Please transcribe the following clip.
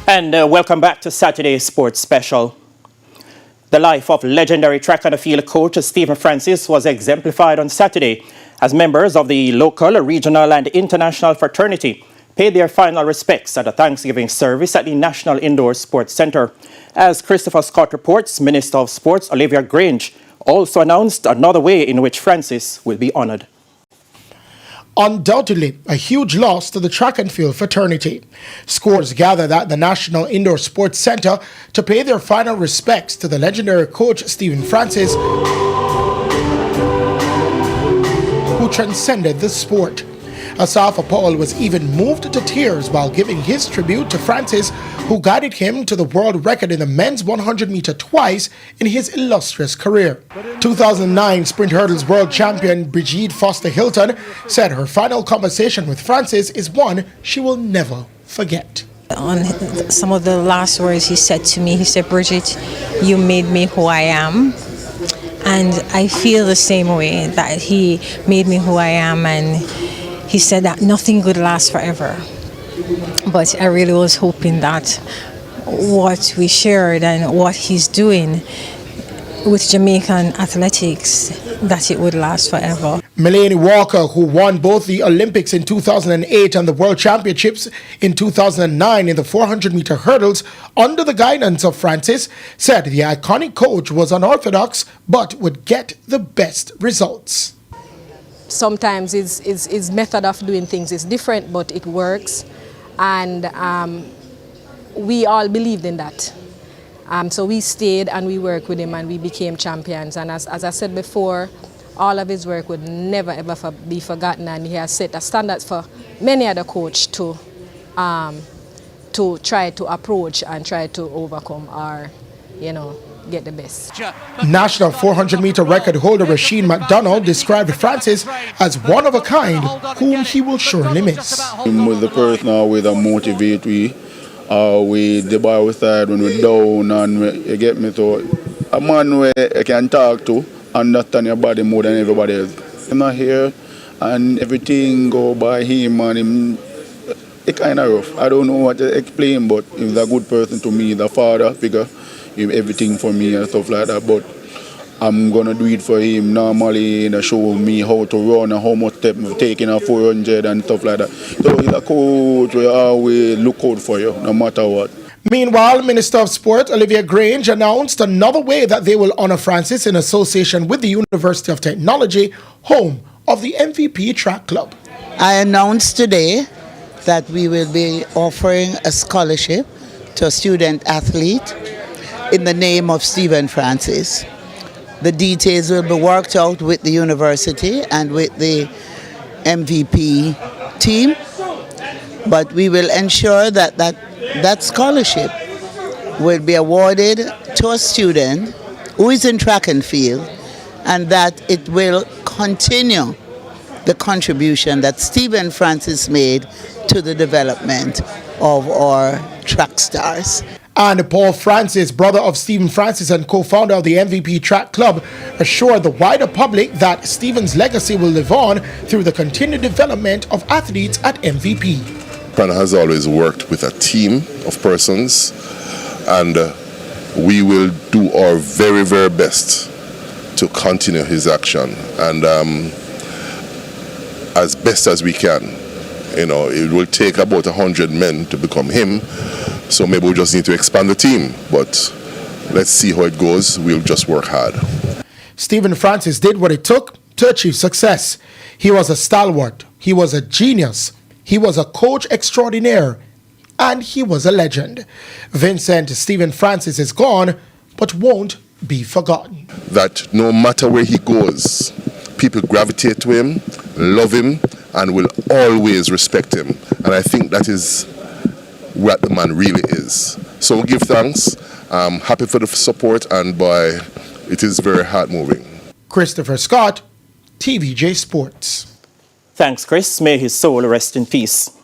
And welcome back to Saturday's Sports Special. The life of legendary track and field coach Stephen Francis was exemplified on Saturday as members of the local, regional and international fraternity paid their final respects at a Thanksgiving service at the National Indoor Sports Centre. As Christopher Scott reports, Minister of Sports Olivia Grange also announced another way in which Francis will be honoured. Undoubtedly, a huge loss to the track and field fraternity. Scores gathered at the National Indoor Sports Centre to pay their final respects to the legendary coach Stephen Francis, who transcended the sport. Asafa Paul was even moved to tears while giving his tribute to Francis, who guided him to the world record in the men's 100 meter twice in his illustrious career. 2009 sprint hurdles world champion Brigitte Foster Hilton said her final conversation with Francis is one she will never forget. On some of the last words he said to me, he said, "Bridget, you made me who I am." And I feel the same way, that he made me who I am, and he said that nothing good lasts forever. But I really was hoping that what we shared and what he's doing with Jamaican athletics, that it would last forever. Melanie Walker, who won both the Olympics in 2008 and the World Championships in 2009 in the 400 meter hurdles under the guidance of Francis, said the iconic coach was unorthodox but would get the best results. Sometimes his method of doing things is different, but it works, and we all believed in that. So we stayed and we worked with him and we became champions. And as I said before, all of his work would never ever be forgotten, and he has set a standard for many other coaches to try to approach and try to overcome or, get the best. National 400 meter record holder Rasheen McDonald described Francis as one of a kind whom he will surely miss. Him was the person with a motivate we the by our side when we're down, and you get me, so a man where you can talk to, understand your body more than everybody else. I'm not here and everything go by him, and him, it kind of rough. I don't know what to explain, but he's a good person to me, the father figure. Everything for me and stuff like that, but I'm gonna do it for him normally, and show me how to run and how much step taking a 400 and stuff like that. So he's a coach will always look out for you no matter what. Meanwhile, Minister of Sport Olivia Grange announced another way that they will honor Francis in association with the University of Technology, home of the MVP Track Club. I announced today that we will be offering a scholarship to a student athlete in the name of Stephen Francis. The details will be worked out with the university and with the MVP team, but we will ensure that scholarship will be awarded to a student who is in track and field, and that it will continue the contribution that Stephen Francis made to the development of our track stars. And Paul Francis, brother of Stephen Francis and co-founder of the MVP Track Club, assured the wider public that Stephen's legacy will live on through the continued development of athletes at MVP. Pan has always worked with a team of persons, and we will do our very, very best to continue his action, and as best as we can. It will take about 100 men to become him. So maybe we just need to expand the team, but let's see how it goes. We'll just work hard. Stephen Francis did what it took to achieve success. He was a stalwart, he was a genius, he was a coach extraordinaire, and he was a legend. Vincent Stephen Francis is gone, but won't be forgotten. That no matter where he goes, people gravitate to him, love him, and will always respect him. And I think that is what the man really is. So give thanks. I'm happy for the support, and boy, it is very heart-moving. Christopher Scott, TVJ Sports. Thanks, Chris. May his soul rest in peace.